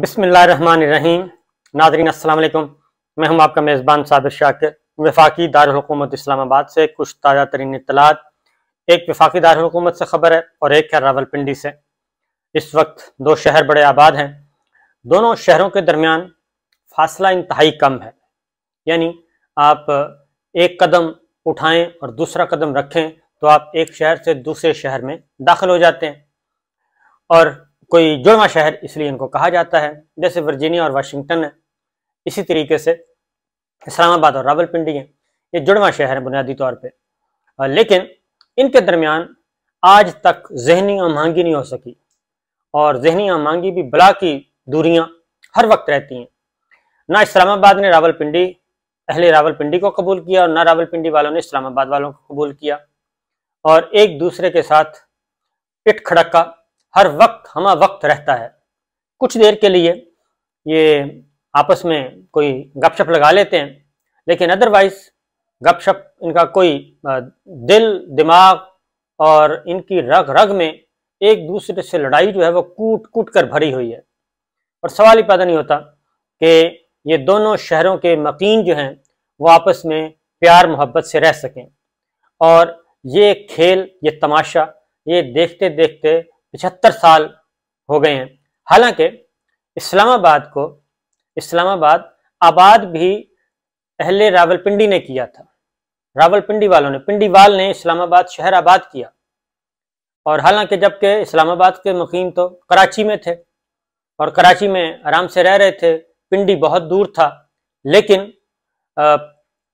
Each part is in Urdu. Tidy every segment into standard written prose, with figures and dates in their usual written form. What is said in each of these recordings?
بسم اللہ الرحمن الرحیم۔ ناظرین السلام علیکم، میں ہوں آپ کا میزبان صابر شاکر۔ وفاقی دارالحکومت اسلام آباد سے کچھ تازہ ترین اطلاعات۔ ایک وفاقی دارالحکومت سے خبر ہے اور ایک ہے راولپنڈی سے۔ اس وقت دو شہر بڑے آباد ہیں، دونوں شہروں کے درمیان فاصلہ انتہائی کم ہے، یعنی آپ ایک قدم اٹھائیں اور دوسرا قدم رکھیں تو آپ ایک شہر سے دوسرے شہر میں داخل ہو جاتے ہیں، اور کوئی جڑواں شہر اس لیے ان کو کہا جاتا ہے، جیسے ورجینیا اور واشنگٹن ہے، اسی طریقے سے اسلام آباد اور راولپنڈی ہیں، یہ جڑواں شہر ہیں بنیادی طور پہ، لیکن ان کے درمیان آج تک ذہنی ہم آہنگی نہیں ہو سکی، اور ذہنی ہم آہنگی بھی بلا کی دوریاں ہر وقت رہتی ہیں۔ نہ اسلام آباد نے اہل راولپنڈی کو قبول کیا اور نہ راولپنڈی والوں نے اسلام آباد والوں کو قبول کیا، اور ایک دوسرے کے ساتھ پٹ کھڑکا ہر وقت ہمہ وقت رہتا ہے۔ کچھ دیر کے لیے یہ آپس میں کوئی گپ شپ لگا لیتے ہیں، لیکن ادروائز گپ شپ ان کا کوئی دل دماغ اور ان کی رگ رگ میں ایک دوسرے سے لڑائی جو ہے وہ کوٹ کوٹ کر بھری ہوئی ہے، اور سوال ہی پیدا نہیں ہوتا کہ یہ دونوں شہروں کے مقیم جو ہیں وہ آپس میں پیار محبت سے رہ سکیں۔ اور یہ کھیل، یہ تماشا، یہ دیکھتے دیکھتے 75 سال ہو گئے ہیں۔ حالانکہ اسلام آباد آباد بھی اہل راولپنڈی نے کیا تھا، راولپنڈی والوں نے، پنڈی وال نے اسلام آباد شہر آباد کیا، اور حالانکہ جبکہ اسلام آباد کے مقیم تو کراچی میں تھے اور کراچی میں آرام سے رہ رہے تھے، پنڈی بہت دور تھا، لیکن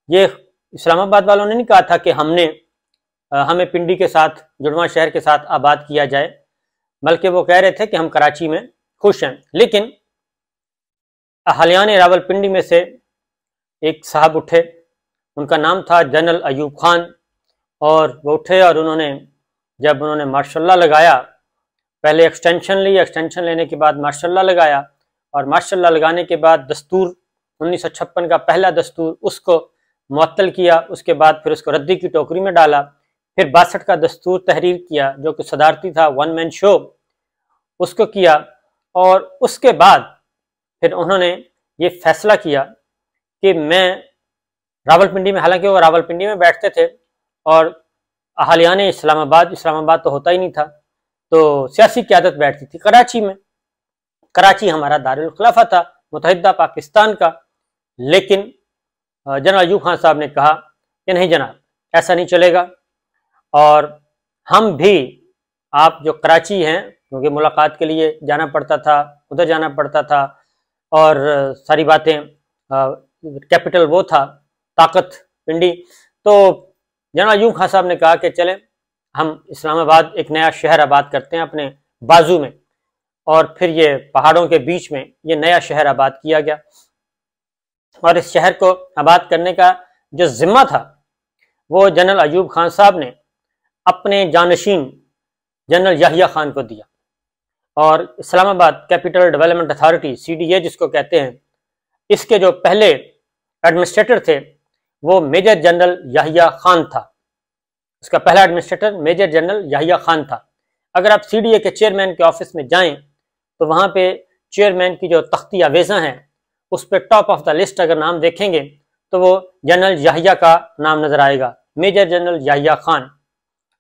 یہ اسلام آباد والوں نے نہیں کہا تھا کہ ہمیں پنڈی کے ساتھ، جڑواں شہر کے ساتھ آباد کیا جائے، بلکہ وہ کہہ رہے تھے کہ ہم کراچی میں خوش ہیں۔ لیکن اہالیان راولپنڈی میں سے ایک صاحب اٹھے، ان کا نام تھا جنرل ایوب خان، اور وہ اٹھے اور جب انہوں نے ماشاء اللہ لگایا، پہلے ایکسٹینشن لی، ایکسٹینشن لینے کے بعد ماشاء اللہ لگایا، اور ماشاء اللہ لگانے کے بعد دستور 1956 کا پہلا دستور اس کو معطل کیا، اس کے بعد پھر اس کو ردی کی ٹوکری میں ڈالا، پھر 62 کا دستور تحریر کیا جو کہ صدارتی تھا، ون مین شو، اس کو کیا، اور اس کے بعد پھر انہوں نے یہ فیصلہ کیا کہ میں راولپنڈی میں، حالانکہ وہ راولپنڈی میں بیٹھتے تھے اور اہالیان اسلام آباد تو ہوتا ہی نہیں تھا، تو سیاسی قیادت بیٹھتی تھی کراچی میں، کراچی ہمارا دارالخلافہ تھا متحدہ پاکستان کا۔ لیکن جنرل ایوب خان صاحب نے کہا کہ نہیں جناب، ایسا نہیں چلے گا، اور ہم بھی، آپ جو کراچی ہیں، کیونکہ ملاقات کے لیے جانا پڑتا تھا، ادھر جانا پڑتا تھا، اور ساری باتیں، کیپٹل وہ تھا، طاقت پنڈی، تو جنرل ایوب خان صاحب نے کہا کہ چلیں ہم اسلام آباد ایک نیا شہر آباد کرتے ہیں اپنے بازو میں، اور پھر یہ پہاڑوں کے بیچ میں یہ نیا شہر آباد کیا گیا، اور اس شہر کو آباد کرنے کا جو ذمہ تھا وہ جنرل ایوب خان صاحب نے اپنے جانشین جنرل یحییٰ خان کو دیا، اور اسلام آباد کیپٹل ڈیولپمنٹ اتھارٹی CDA جس کو کہتے ہیں، اس کے جو پہلے ایڈمنسٹریٹر تھے وہ میجر جنرل یحییٰ خان تھا، اس کا پہلا administrator major general Yahya Khan تھا۔ اگر آپ CDA کے چیئرمین کے آفس میں جائیں تو وہاں پہ چیئرمین کی جو تختی آویزاں ہیں اس پہ ٹاپ آف دا لسٹ اگر نام دیکھیں گے تو وہ جنرل یحییٰ کا نام نظر آئے گا، میجر جنرل یحییٰ خان۔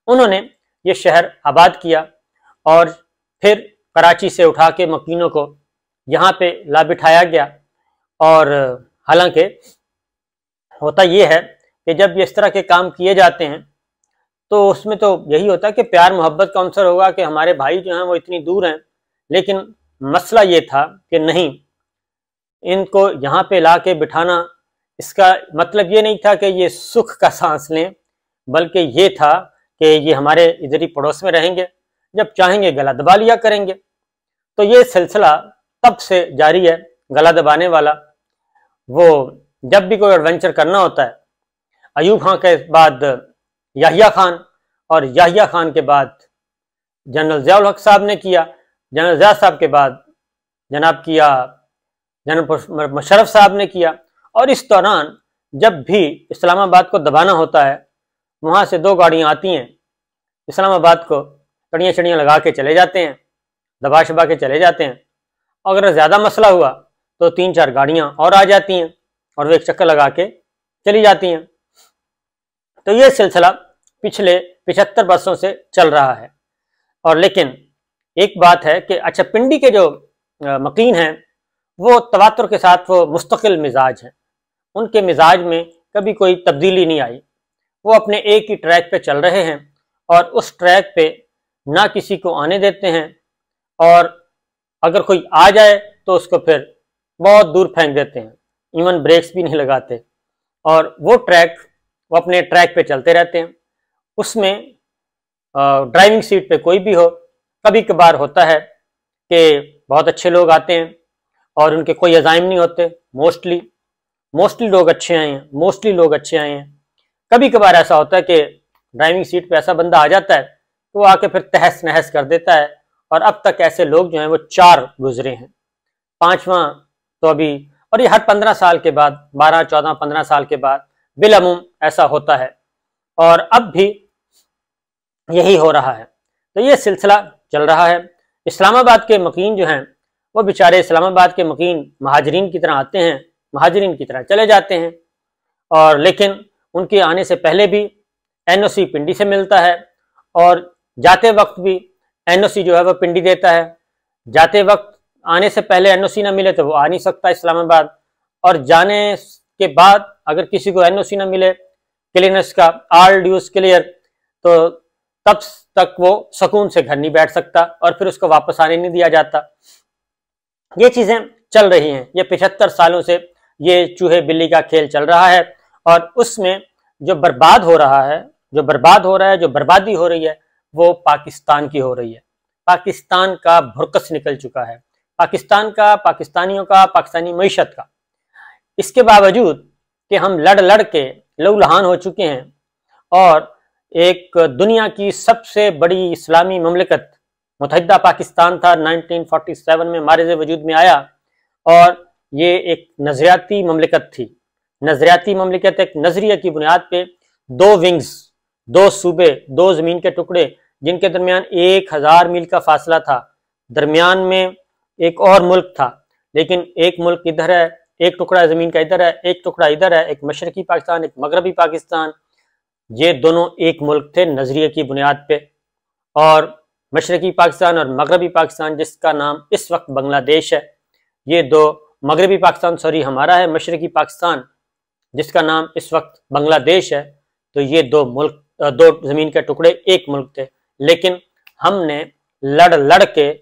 انہوں نے یہ شہر آباد کیا، اور پھر کراچی سے اٹھا کے مکینوں کو یہاں پہ لا بٹھایا گیا، اور حالانکہ ہوتا یہ ہے کہ جب اس طرح کے کام کیے جاتے ہیں تو اس میں تو یہی ہوتا ہے کہ پیار محبت کا عنصر ہوگا کہ ہمارے بھائی جو ہیں وہ اتنی دور ہیں، لیکن مسئلہ یہ تھا کہ نہیں، ان کو یہاں پہ لا کے بٹھانا، اس کا مطلب یہ نہیں تھا کہ یہ سکھ کا سانس لیں، بلکہ یہ تھا کہ یہ ہمارے ادھر ہی پڑوس میں رہیں گے، جب چاہیں گے گلا دبا لیا کریں گے۔ تو یہ سلسلہ تب سے جاری ہے، گلا دبانے والا۔ وہ جب بھی کوئی ایڈونچر کرنا ہوتا ہے، ایوب خان کے بعد یحییٰ خان، اور یحییٰ خان کے بعد جنرل ضیاء الحق صاحب نے کیا، جنرل ضیاء صاحب کے بعد جناب کیا جنرل مشرف صاحب نے کیا، اور اس دوران جب بھی اسلام آباد کو دبانا ہوتا ہے، وہاں سے 2 گاڑیاں آتی ہیں، اسلام آباد کو کڑیاں چڑیاں لگا کے چلے جاتے ہیں، دبا شبا کے چلے جاتے ہیں، اگر زیادہ مسئلہ ہوا تو 3-4 گاڑیاں اور آ جاتی ہیں اور وہ ایک چکر لگا کے چلی جاتی ہیں۔ تو یہ سلسلہ پچھلے 75 برسوں سے چل رہا ہے۔ اور لیکن ایک بات ہے کہ اچھا، پنڈی کے جو مقین ہیں وہ تواتر کے ساتھ وہ مستقل مزاج ہیں، ان کے مزاج میں کبھی کوئی تبدیلی نہیں آئی، وہ اپنے ایک ہی ٹریک پہ چل رہے ہیں اور اس ٹریک پہ نہ کسی کو آنے دیتے ہیں، اور اگر کوئی آ جائے تو اس کو پھر بہت دور پھینک دیتے ہیں، ایون بریکس بھی نہیں لگاتے، اور وہ اپنے ٹریک پہ چلتے رہتے ہیں۔ اس میں ڈرائیونگ سیٹ پہ کوئی بھی ہو، کبھی کبھار ہوتا ہے کہ بہت اچھے لوگ آتے ہیں اور ان کے کوئی عزائم نہیں ہوتے، موسٹلی لوگ اچھے آئے ہیں۔ کبھی کبھار ایسا ہوتا ہے کہ ڈرائیونگ سیٹ پہ ایسا بندہ آ جاتا ہے کہ وہ آ کے پھر تہس نہس کر دیتا ہے، اور اب تک ایسے لوگ جو ہیں وہ 4 گزرے ہیں، 5واں تو ابھی، اور یہ ہر 15 سال کے بعد، 12 14 15 سال کے بعد بالعموم ایسا ہوتا ہے، اور اب بھی یہی ہو رہا ہے۔ تو یہ سلسلہ چل رہا ہے۔ اسلام آباد کے مقین جو ہیں وہ بیچارے اسلام آباد کے مقین مہاجرین کی طرح آتے ہیں، مہاجرین کی طرح چلے جاتے ہیں، اور لیکن ان کے آنے سے پہلے بھی این او سی پنڈی سے ملتا ہے، اور جاتے وقت بھی این او سی جو ہے وہ پنڈی دیتا ہے۔ جاتے وقت آنے سے پہلے این او سی نہ ملے تو وہ آ نہیں سکتا اسلام آباد، اور جانے کے بعد اگر کسی کو این او سی نہ ملے کلینس کا، آل ڈیوز کلیئر، تو تب تک وہ سکون سے گھر نہیں بیٹھ سکتا، اور پھر اس کو واپس آنے نہیں دیا جاتا۔ یہ چیزیں چل رہی ہیں، یہ 75 سالوں سے یہ چوہے بلی کا کھیل چل رہا ہے، اور اس میں جو برباد ہو رہا ہے، جو بربادی ہو رہی ہے، وہ پاکستان کی ہو رہی ہے۔ پاکستان کا بھرکس نکل چکا ہے، پاکستان کا، پاکستانیوں کا، پاکستانی معیشت کا۔ اس کے باوجود کہ ہم لڑ کے لہو لہان ہو چکے ہیں، اور ایک دنیا کی سب سے بڑی اسلامی مملکت متحدہ پاکستان تھا، 1947 میں مارز وجود میں آیا، اور یہ ایک نظریاتی مملکت تھی۔ نظریاتی مملکت ایک نظریے کی بنیاد پہ 2 ونگز، 2 صوبے، 2 زمین کے ٹکڑے، جن کے درمیان 1000 میل کا فاصلہ تھا، درمیان میں ایک اور ملک تھا، لیکن ایک ملک ادھر ہے، ایک ٹکڑا زمین کا ادھر ہے، ایک ٹکڑا ادھر ہے، ایک مشرقی پاکستان، ایک مغربی پاکستان۔ یہ دونوں ایک ملک تھے نظریے کی بنیاد پہ، اور مشرقی پاکستان اور مغربی پاکستان، جس کا نام اس وقت بنگلہ دیش ہے، یہ دو، مغربی پاکستان ہمارا ہے، مشرقی پاکستان جس کا نام اس وقت بنگلہ دیش ہے، تو یہ 2 زمین کے ٹکڑے ایک ملک تھے، لیکن ہم نے لڑ کے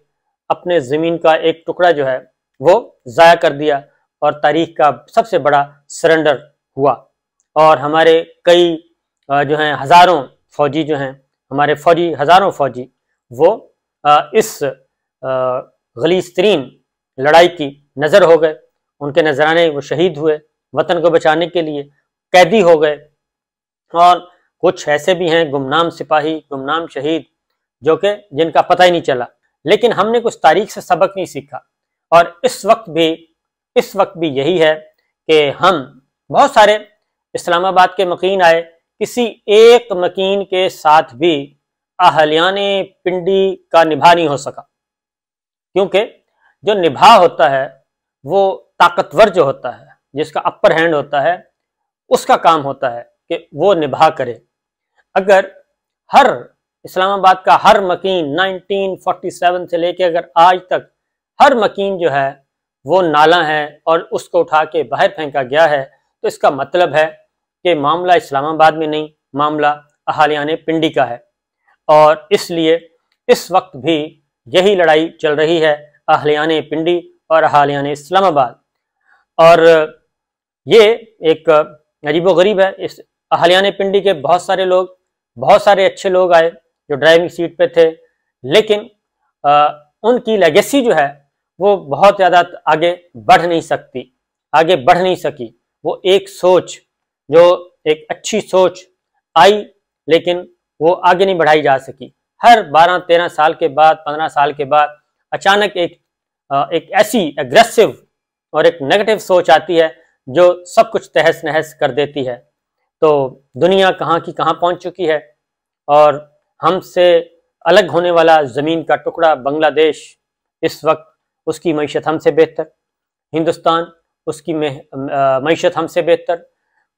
اپنے زمین کا ایک ٹکڑا جو ہے وہ ضائع کر دیا، اور تاریخ کا سب سے بڑا سرنڈر ہوا، اور ہمارے کئی جو ہیں ہزاروں فوجی جو ہیں، ہمارے ہزاروں فوجی وہ اس غلیظ ترین لڑائی کی نظر ہو گئے، ان کے نذرانے وہ شہید ہوئے وطن کو بچانے کے لیے، قیدی ہو گئے، اور کچھ ایسے بھی ہیں گمنام سپاہی، گمنام شہید، جو کہ جن کا پتہ ہی نہیں چلا۔ لیکن ہم نے کچھ تاریخ سے سبق نہیں سیکھا، اور اس وقت بھی یہی ہے کہ ہم بہت سارے اسلام آباد کے مقین آئے، کسی ایک مقین کے ساتھ بھی اہلیان پنڈی کا نبھا نہیں ہو سکا، کیونکہ جو نبھا ہوتا ہے وہ طاقتور جو ہوتا ہے، جس کا اپر ہینڈ ہوتا ہے، اس کا کام ہوتا ہے کہ وہ نبھا کرے۔ اگر اسلام آباد کا ہر مکین 1947 سے لے کے اگر آج تک ہر مکین جو ہے وہ نالہ ہے اور اس کو اٹھا کے باہر پھینکا گیا ہے، تو اس کا مطلب ہے کہ معاملہ اسلام آباد میں نہیں، معاملہ اہالیان پنڈی کا ہے، اور اس لیے اس وقت بھی یہی لڑائی چل رہی ہے، اہالیان پنڈی اور اہالیان اسلام آباد۔ اور یہ ایک عجیب و غریب ہے، اس اہالیان پنڈی کے بہت سارے اچھے لوگ آئے جو ڈرائیونگ سیٹ پہ تھے، لیکن ان کی لیگیسی جو ہے وہ بہت زیادہ آگے بڑھ نہیں سکی۔ وہ ایک سوچ، جو ایک اچھی سوچ آئی، لیکن وہ آگے نہیں بڑھائی جا سکی۔ ہر 12-13 سال کے بعد، 15 سال کے بعد اچانک ایک ایسی ایگریسو اور ایک نیگیٹو سوچ آتی ہے جو سب کچھ تہس نہس کر دیتی ہے۔ تو دنیا کہاں کی کہاں پہنچ چکی ہے، اور ہم سے الگ ہونے والا زمین کا ٹکڑا بنگلہ دیش اس وقت اس کی معیشت ہم سے بہتر، ہندوستان اس کی معیشت ہم سے بہتر،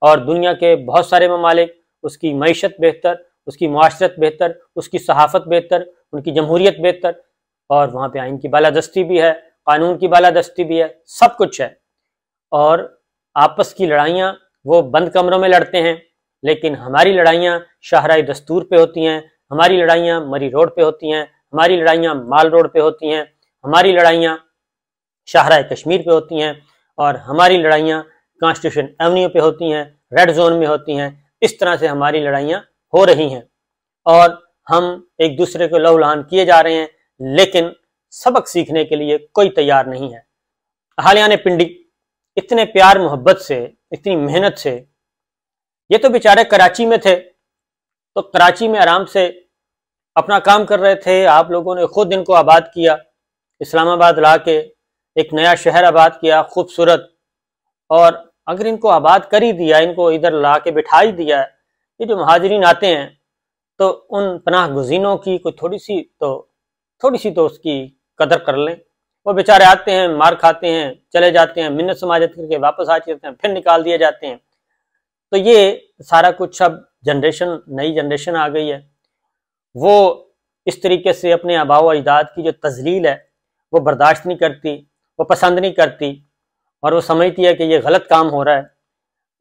اور دنیا کے بہت سارے ممالک اس کی معیشت بہتر، اس کی معاشرت بہتر، اس کی صحافت بہتر، ان کی جمہوریت بہتر، اور وہاں پہ آئین کی بالادستی بھی ہے، قانون کی بالادستی بھی ہے، سب کچھ ہے۔ اور آپس کی لڑائیاں وہ بند کمروں میں لڑتے ہیں، لیکن ہماری لڑائیاں شاہراہ دستور پہ ہوتی ہیں، ہماری لڑائیاں مری روڈ پہ ہوتی ہیں، ہماری لڑائیاں مال روڈ پہ ہوتی ہیں، ہماری لڑائیاں شاہراہ کشمیر پہ ہوتی ہیں، اور ہماری لڑائیاں کانسٹیٹیوشن ایونیو پہ ہوتی ہیں، ریڈ زون میں ہوتی ہیں۔ اس طرح سے ہماری لڑائیاں ہو رہی ہیں، اور ہم ایک دوسرے کو لہو لہان کیے جا رہے ہیں، لیکن سبق سیکھنے کے لیے کوئی تیار نہیں ہے۔ اہالیان پنڈی اتنے پیار محبت سے، اتنی محنت سے، یہ تو بیچارے کراچی میں تھے، تو کراچی میں آرام سے اپنا کام کر رہے تھے، آپ لوگوں نے خود ان کو آباد کیا، اسلام آباد لا کے ایک نیا شہر آباد کیا خوبصورت، اور اگر ان کو آباد کر ہی دیا، ان کو ادھر لا کے بٹھا ہی دیا، یہ جو مہاجرین آتے ہیں تو ان پناہ گزینوں کی کوئی تھوڑی سی تو اس کی قدر کر لیں۔ وہ بیچارے آتے ہیں، مار کھاتے ہیں، چلے جاتے ہیں، منت سماجت کر کے واپس آ جاتے ہیں، پھر نکال دیے جاتے ہیں۔ تو یہ سارا کچھ اب نئی جنریشن آ گئی ہے، وہ اس طریقے سے اپنے آباء و اجداد کی جو تذلیل ہے وہ برداشت نہیں کرتی، وہ پسند نہیں کرتی، اور وہ سمجھتی ہے کہ یہ غلط کام ہو رہا ہے،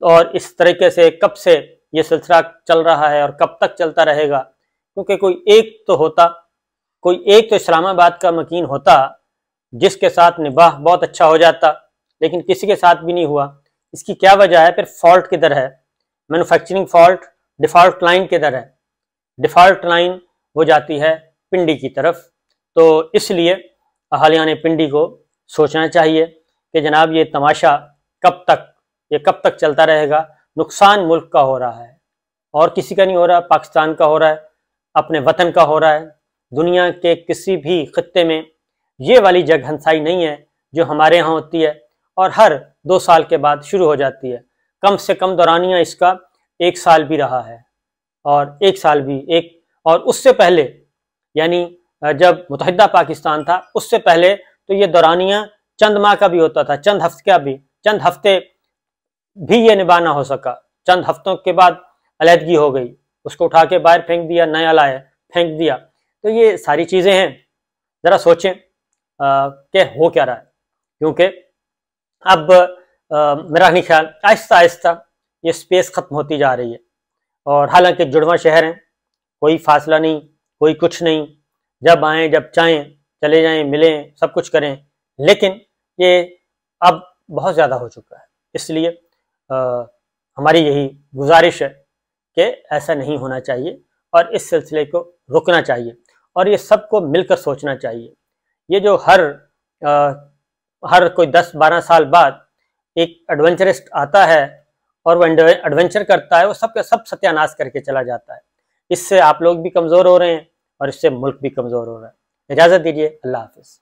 اور اس طریقے سے کب سے یہ سلسلہ چل رہا ہے اور کب تک چلتا رہے گا، کیونکہ کوئی ایک تو اسلام آباد کا مکین ہوتا جس کے ساتھ نباہ بہت اچھا ہو جاتا، لیکن کسی کے ساتھ بھی نہیں ہوا۔ اس کی کیا وجہ ہے؟ پھر فالٹ کدھر ہے؟ مینوفیکچرنگ فالٹ، ڈیفالٹ لائن کدھر ہے؟ ڈیفالٹ لائن وہ جاتی ہے پنڈی کی طرف۔ تو اس لیے اہالیان پنڈی کو سوچنا چاہیے کہ جناب یہ تماشا کب تک چلتا رہے گا؟ نقصان ملک کا ہو رہا ہے، اور کسی کا نہیں ہو رہا، پاکستان کا ہو رہا ہے، اپنے وطن کا ہو رہا ہے۔ دنیا کے کسی بھی خطے میں یہ والی جگ ہنسائی نہیں ہے جو ہمارے ہاں ہوتی ہے، اور ہر 2 سال کے بعد شروع ہو جاتی ہے۔ کم سے کم دورانیہ اس کا 1 سال بھی رہا ہے، اور 1 سال بھی اور اس سے پہلے، یعنی جب متحدہ پاکستان تھا اس سے پہلے تو یہ دورانیہ چند ماہ کا بھی ہوتا تھا، چند ہفتے بھی یہ نباہ نہ ہو سکا، چند ہفتوں کے بعد علیحدگی ہو گئی، اس کو اٹھا کے باہر پھینک دیا، نیا لایا پھینک دیا۔ تو یہ ساری چیزیں ہیں، ذرا سوچیں کہ ہو کیا رہا ہے، کیونکہ اب میرا نہیں خیال آہستہ آہستہ یہ سپیس ختم ہوتی جا رہی ہے، اور حالانکہ جڑواں شہر ہیں، کوئی فاصلہ نہیں، کوئی کچھ نہیں، جب آئیں جب چاہیں چلے جائیں، ملیں، سب کچھ کریں، لیکن یہ اب بہت زیادہ ہو چکا ہے۔ اس لیے ہماری یہی گزارش ہے کہ ایسا نہیں ہونا چاہیے، اور اس سلسلے کو رکنا چاہیے، اور یہ سب کو مل کر سوچنا چاہیے۔ یہ جو ہر کوئی 10-12 سال بعد ایک ایڈونچرسٹ آتا ہے اور وہ ایڈونچر کرتا ہے، وہ سب کا سب ستیہ ناش کر کے چلا جاتا ہے۔ اس سے آپ لوگ بھی کمزور ہو رہے ہیں، اور اس سے ملک بھی کمزور ہو رہا ہے۔ اجازت دیجیے، اللہ حافظ۔